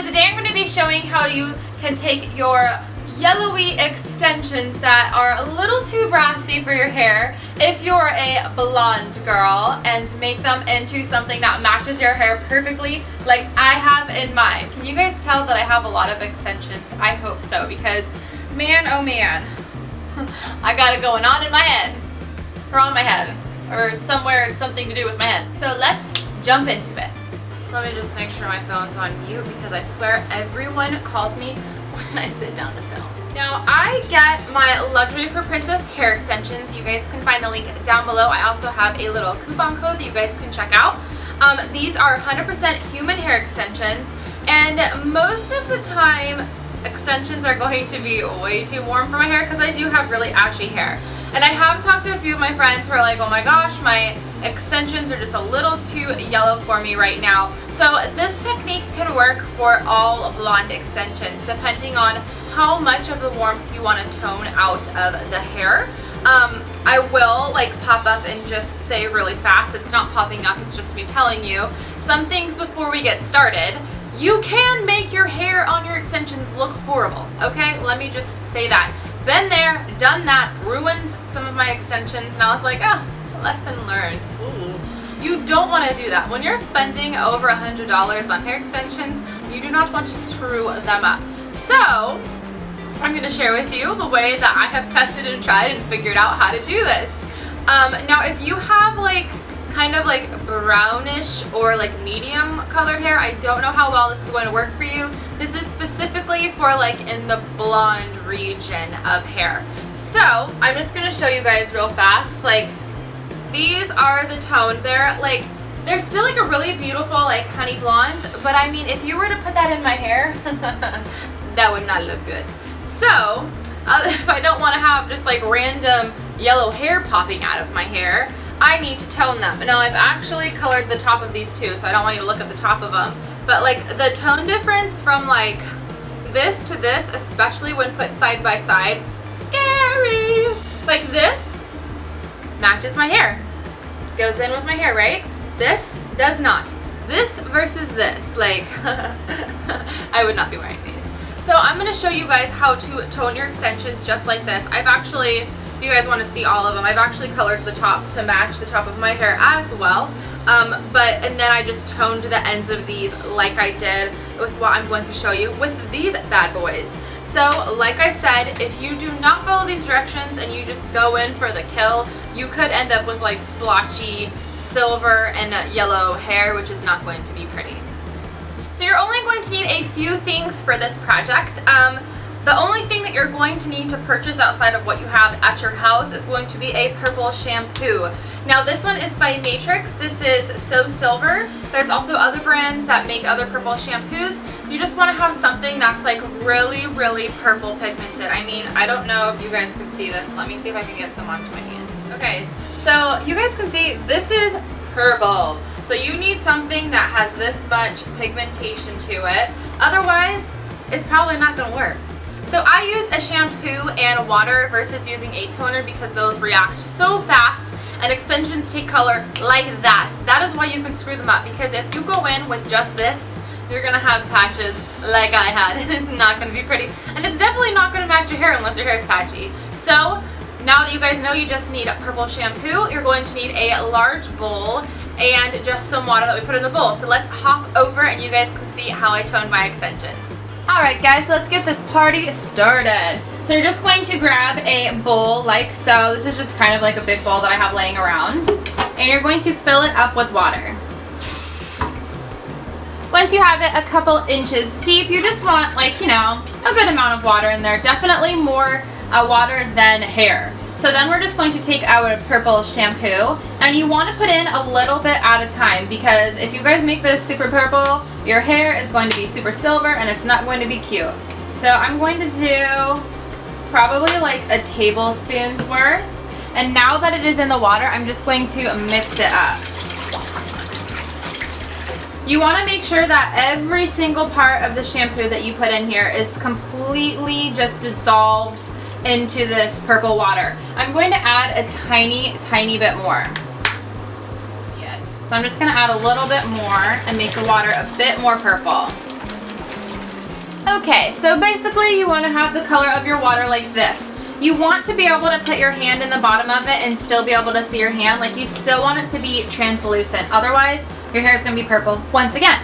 today I'm going to be showing how you can take your yellowy extensions that are a little too brassy for your hair if you're a blonde girl and make them into something that matches your hair perfectly like I have in mine. Can you guys tell that I have a lot of extensions? I hope so, because man oh man, I got it going on in my head, or on my head, or somewhere, something to do with my head. So let's jump into it. Let me just make sure my phone's on mute because I swear everyone calls me when I sit down to film. Now I get my Luxury for Princess hair extensions. You guys can find the link down below. I also have a little coupon code that you guys can check out. These are 100% human hair extensions, and most of the time extensions are going to be way too warm for my hair because I do have really ashy hair. And I have talked to a few of my friends who are like, oh my gosh, my extensions are just a little too yellow for me right now. So this technique can work for all blonde extensions depending on how much of the warmth you want to tone out of the hair. I will pop up and just say really fast, it's not popping up, it's just me telling you some things before we get started. You can make your hair on your extensions look horrible, okay? Let me just say that. Been there, done that, ruined some of my extensions, and I was like, oh, lesson learned. Ooh. You don't want to do that. When you're spending over $100 on hair extensions, you do not want to screw them up. So, I'm going to share with you the way that I have tested and tried and figured out how to do this. Now, if you have kind of brownish or medium colored hair, I don't know how well this is going to work for you. This is specifically for in the blonde region of hair. So I'm just going to show you guys real fast. These are the tone. They're still a really beautiful honey blonde, but I mean if you were to put that in my hair that would not look good. So if I don't want to have just random yellow hair popping out of my hair, I need to tone them. Now I've actually colored the top of these too, so I don't want you to look at the top of them. But the tone difference from this to this, especially when put side by side, scary. This matches my hair. Goes in with my hair, right? This does not. This versus this, I would not be wearing these. So I'm gonna show you guys how to tone your extensions just like this. I've actually, if you guys want to see all of them, I've actually colored the top to match the top of my hair as well. And then I just toned the ends of these like I did with what I'm going to show you with these bad boys. So like I said, if you do not follow these directions and you just go in for the kill, you could end up with splotchy silver and yellow hair, which is not going to be pretty. So you're only going to need a few things for this project. The only thing that you're going to need to purchase outside of what you have at your house is going to be a purple shampoo. Now this one is by Matrix. This is So Silver. There's also other brands that make other purple shampoos. You just want to have something that's really, really purple pigmented. I mean, I don't know if you guys can see this. Let me see if I can get some onto my hand. Okay, so you guys can see this is purple. So you need something that has this much pigmentation to it. Otherwise, it's probably not going to work. So I use a shampoo and water versus using a toner because those react so fast and extensions take color like that. That is why you can screw them up, because if you go in with just this, you're going to have patches like I had, and it's not going to be pretty. And it's definitely not going to match your hair unless your hair is patchy. So now that you guys know you just need a purple shampoo, you're going to need a large bowl and just some water that we put in the bowl. So let's hop over and you guys can see how I toned my extensions. Alright guys, so let's get this party started. So you're just going to grab a bowl like so. This is just kind of a big bowl that I have laying around. And you're going to fill it up with water. Once you have it a couple inches deep, you just want a good amount of water in there. Definitely more water than hair. So then we're just going to take our purple shampoo, and you want to put in a little bit at a time, because if you guys make this super purple, your hair is going to be super silver and it's not going to be cute. So I'm going to do probably a tablespoon's worth, and now that it is in the water, I'm just going to mix it up. You want to make sure that every single part of the shampoo that you put in here is completely just dissolved into this purple water. I'm going to add a tiny bit more. So I'm just going to add a little bit more and make the water a bit more purple. Okay, so basically you want to have the color of your water like this. You want to be able to put your hand in the bottom of it and still be able to see your hand. Like, you still want it to be translucent. Otherwise, your hair is going to be purple once again.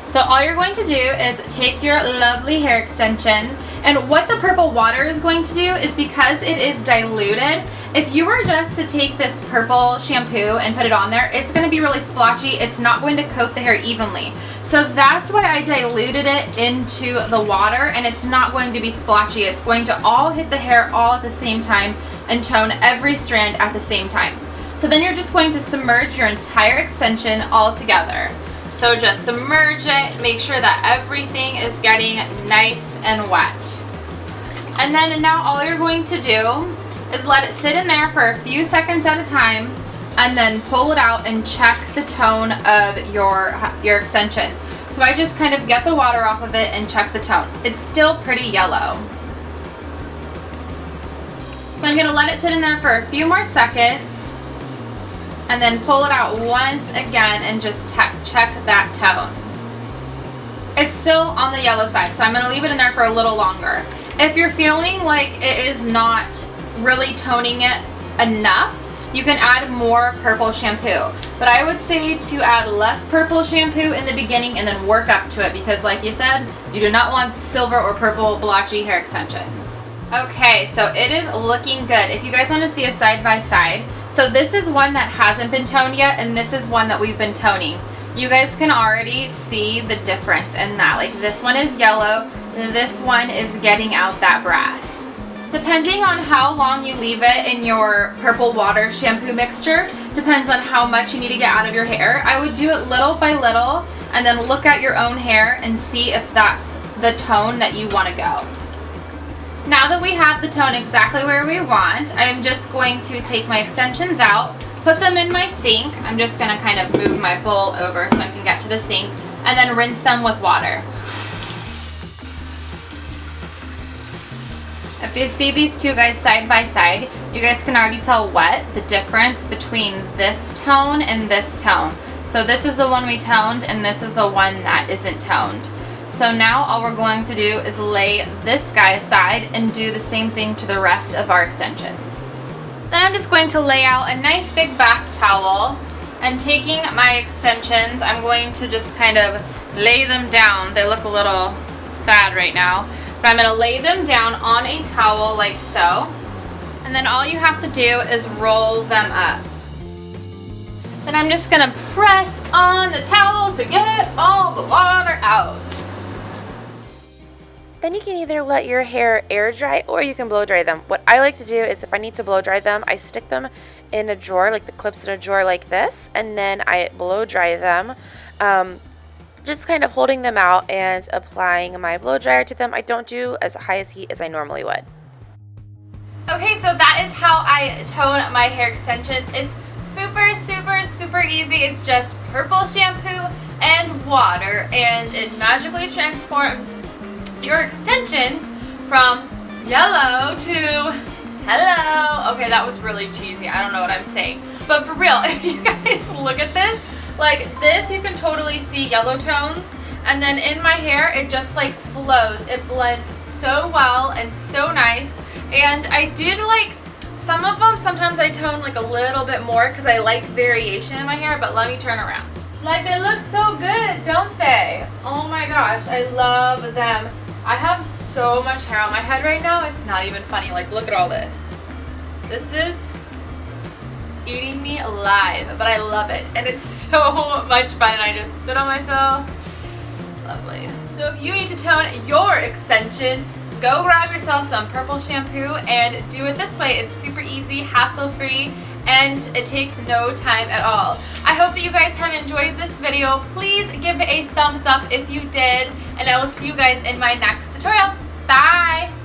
So all you're going to do is take your lovely hair extension, and what the purple water is going to do is, because it is diluted, if you were just to take this purple shampoo and put it on there, it's going to be really splotchy. It's not going to coat the hair evenly. So that's why I diluted it into the water, and it's not going to be splotchy. It's going to all hit the hair all at the same time and tone every strand at the same time. So then you're just going to submerge your entire extension all together. So just submerge it, make sure that everything is getting nice and wet. And then now all you're going to do is let it sit in there for a few seconds at a time, and then pull it out and check the tone of your extensions. So I just kind of get the water off of it and check the tone. It's still pretty yellow. So I'm gonna let it sit in there for a few more seconds, and then pull it out once again and just check that tone. It's still on the yellow side, so I'm going to leave it in there for a little longer. If you're feeling like it is not really toning it enough, you can add more purple shampoo. But I would say to add less purple shampoo in the beginning and then work up to it, because like you said, you do not want silver or purple blotchy hair extensions. Okay, so it is looking good. If you guys want to see a side by side, so this is one that hasn't been toned yet, and this is one that we've been toning. You guys can already see the difference in that. Like, this one is yellow, this one is getting out that brass. Depending on how long you leave it in your purple water shampoo mixture, depends on how much you need to get out of your hair. I would do it little by little, and then look at your own hair and see if that's the tone that you want to go. Now that we have the tone exactly where we want, I'm just going to take my extensions out, put them in my sink. I'm just going to kind of move my bowl over so I can get to the sink, and then rinse them with water. If you see these two guys side by side, you guys can already tell what the difference between this tone and this tone. So this is the one we toned, and this is the one that isn't toned. So now all we're going to do is lay this guy aside and do the same thing to the rest of our extensions. Then I'm just going to lay out a nice big bath towel, and taking my extensions, I'm going to just kind of lay them down. They look a little sad right now, but I'm going to lay them down on a towel like so, and then all you have to do is roll them up. Then I'm just going to press on the towel to get all the water out. Then you can either let your hair air dry or you can blow dry them. What I like to do is, if I need to blow dry them, I stick them in a drawer, like the clips in a drawer like this, and then I blow dry them, just kind of holding them out and applying my blow dryer to them. I don't do as high a heat as I normally would. Okay, so that is how I tone my hair extensions. It's super, super, super easy. It's just purple shampoo and water, and it magically transforms your extensions from yellow to hello. Okay, that was really cheesy. I don't know what I'm saying. But for real, if you guys look at this, like this, you can totally see yellow tones. And then in my hair, it just like flows. It blends so well and so nice. And I did like some of them. Sometimes I tone like a little bit more because I like variation in my hair. But let me turn around. Like, they look so good, don't they? Oh my gosh, I love them. I have so much hair on my head right now, it's not even funny. Like, look at all this. This is eating me alive, but I love it. And it's so much fun, and I just spit on myself. Lovely. So if you need to tone your extensions, go grab yourself some purple shampoo and do it this way. It's super easy, hassle-free, and it takes no time at all. I hope that you guys have enjoyed this video. Please give it a thumbs up if you did, and I will see you guys in my next tutorial. Bye!